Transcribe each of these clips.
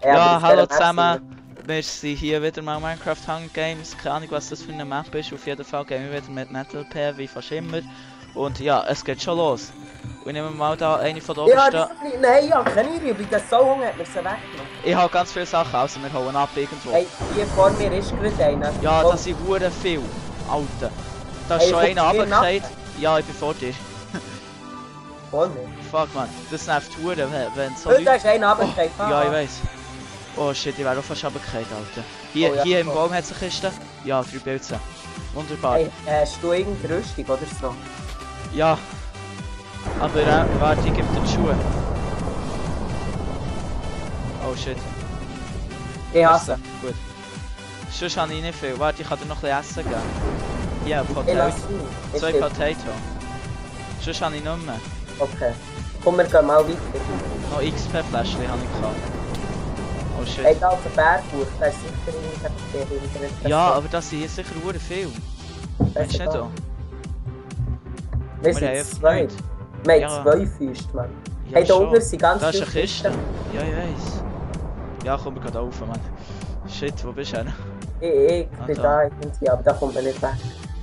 Ja, hallo zusammen. Wir sind hier wieder mal Minecraft Hunger Games. Keine Ahnung, was das für eine Map ist. Auf jeden Fall gehen wir wieder mit Metal Pair, wie fast immer. Und ja, es geht schon los. Und nehmen wir mal da eine von der obersten. Ja, nein, ja, keine Übung. Das Sauhunger hat mir sie weggenommen. Ich habe ganz viele Sachen, also wir hauen ab irgendwo. Hey, hier vor mir ist gerade einer. Ja, das sind hure viel. Alter. Da ist Hey, schon einer guck, runtergefallen. Ja, ich bin vor dir. Vor mir? Fuck man, das nervt hure, wenn so Da ist einer runtergefallen. Ja, ich weiß. Oh shit, ich wäre auch fast runtergefallen, Alter. Hier, Oh, ja, hier im Baum hat es eine Kiste. Ja, 3 Pilze. Wunderbar. Hey, hast du irgendeine Rüstung oder so? Ja. Aber warte, ich gebe dir die Schuhe. Oh shit. Ich hasse. Gut. Sonst habe ich nicht viel. Warte, ich kann dir noch ein bisschen Essen geben. Ja, Ich Potato. lasse ihn. 2 Potato. Sonst habe ich nicht mehr. Okay. Komm, wir gehen mal weiter. Noch XP-Fläschchen habe ich gehabt. Oh shit. Hey, da auf den Bergbuch, da ist sicher irgendein. Ja, aber das sind hier sicher hure viel. Meinst du nicht so? Wir Wir haben sind zwei. nichts. Wir Ja. haben 2 Füße, Mann. Ja, Hey, da schon. oben sind ganz Da ist viele eine Kiste. Kisten. Ja, ich weiß. Ja, komm, wir gehen rauf, Mann. Shit, wo bist du denn? Ich bin da. da irgendwie, aber da kommt man nicht weg.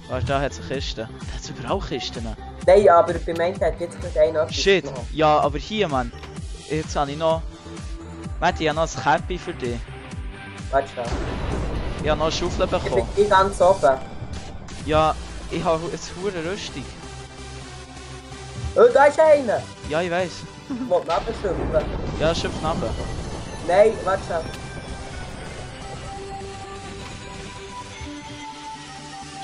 Warte, da hat es eine Kiste. Da hat es überall Kisten. Nein, aber bei meinem hat jetzt gerade einer etwas Shit, genommen. ja, aber hier, Mann. Jetzt habe ich noch... Warte, ich habe noch ein Käppi für dich. Warte schon. Ich habe noch eine Schaufel Ich bin bekommen. hier ganz oben. Ja, ich habe jetzt hure Rüstung. Oh, da ist einer! Ja, ich weiß. Ich will ihn abschöpfen. Ja, schöpf nach. Nein, warte schon.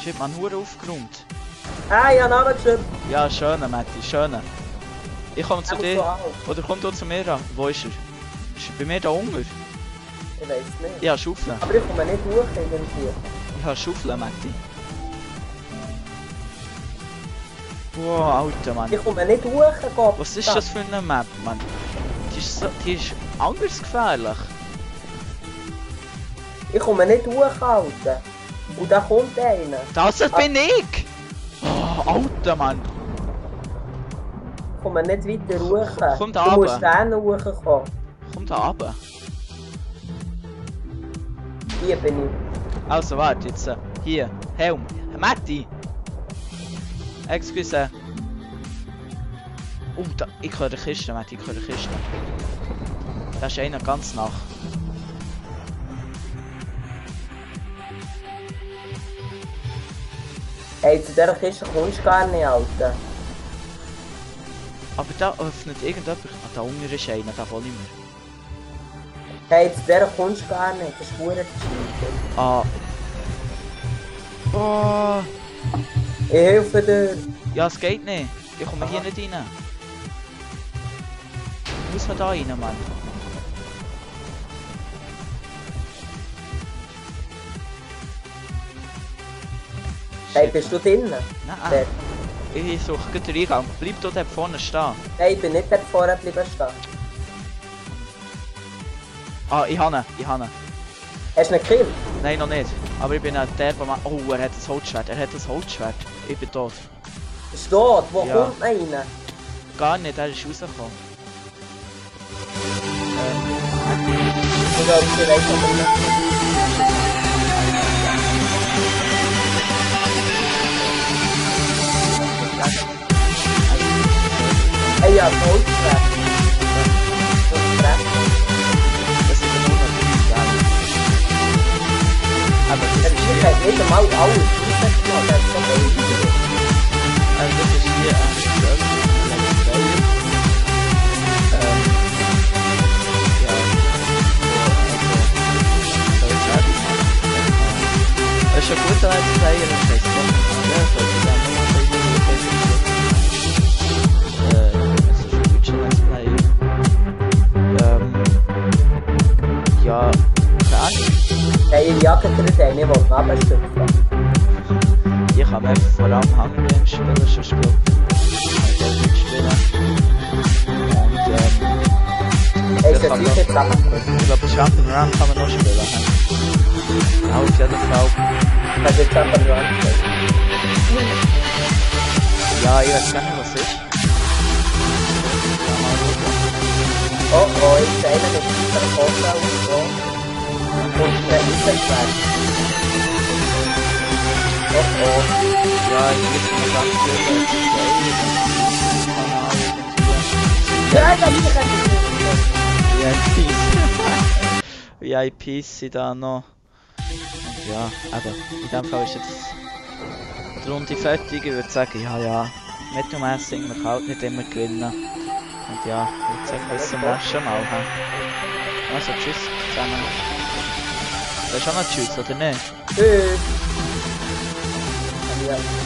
Shit, man, hure aufgeräumt. Ah, ich habe ihn abgeschöpft. Ja, schöne, Matti, schöne. Ich komme zu Er muss dir. so auf. Oder komm du zu mir ran. Wo ist er? Ist er bei mir da unten? Ich weiß nicht. Ich habe Schaufel. Aber ich komme nicht hoch irgendwie. Ich habe Schaufel, Matti. Wow, Alter, Mann. Ich komme nicht hoch, Gott. Was ist das für eine Map, Mann? Die ist anders gefährlich. Ich komme nicht hoch, Alter. Und da kommt einer. Das bin ich! Oh, Alter, Mann. Ich komme nicht weiter hoch. Komm da Du runter. musst da hochkommen. Komm da runter. Hier bin ich. Also, warte jetzt. Hier, Helm. Matti! Excuse. Oh, da, ich höre eine Kiste, Matti, ich höre eine Kiste. Da ist einer ganz nach. Hey, zu dieser Kiste kommst du gar nicht, Alter. Aber da öffnet irgendjemand. Ah, da unten ist einer, da hol ich mir. Hey, zu dieser kommst du gar nicht. Das ist verdammt gescheitert. Ah. Oh. Ich helfe dir. Ja, es geht nicht. Ich komme hier nicht rein. Muss man da rein, Mann? Hey, bist du drinnen? Nein. Dort. Ich suche gerade den Eingang. Bleib dort vorne stehen. Nein, ich bin nicht dort vorne geblieben stehen. Ah, ich habe ihn. Ich habe ihn. Hast du einen Kill? Nein, noch nicht. Aber ich bin der, der man... Oh, er hat ein Holzschwert. Er hat ein Holzschwert. Ich bin tot. Ist tot? Wo Ja. kommt man rein? Gar nicht, er ist rausgekommen. Ich glaube, ich weiß aber nicht. Hey, ja, Goldschwert. Das ist recht. Das ist der Monat. Ja. Aber das Er ist hier... hat nicht einmal alles rausgenommen. Das ist so wenig. Also das ist hier ein Server. Ja. So, jetzt habe ich mal. Es ist ein guter Let's Player, das heißt doch. Ja, sollte dann nochmal bei mir es ist ein guter Let's Player. Ja, keine Ahnung. Hey, ich jage dir den, ich will ihn abstüpfen. Ich kann einfach vor allem Hunger Games spielen, sonst glaube ich kann nicht spielen. Und Hey, ich ist kann das sicher zusammengekommen? ich glaube, Jump'n'Run kann man noch spielen. Ja, auf jeden Fall. Das ist einfach nur angestellt. Ja, ich weiß gar nicht, was ist. Ja, mal schauen. Oh oh, jetzt einer mit unserer Koffer aufgekommen. Und der ist weg. Oh oh. Ja, ich bin noch ganz schön. Ja, da liegt er VIPs sind da noch. Und ja, aber in dem Fall ist jetzt die Runde fertig. Ich würde sagen, ja, mittelmässig, man kann halt nicht immer gewinnen. Und ja, ich würde sagen, bis zum nächsten Mal. Also tschüss zusammen. Das ist auch noch tschüss, oder nicht? Tschüss. Ja.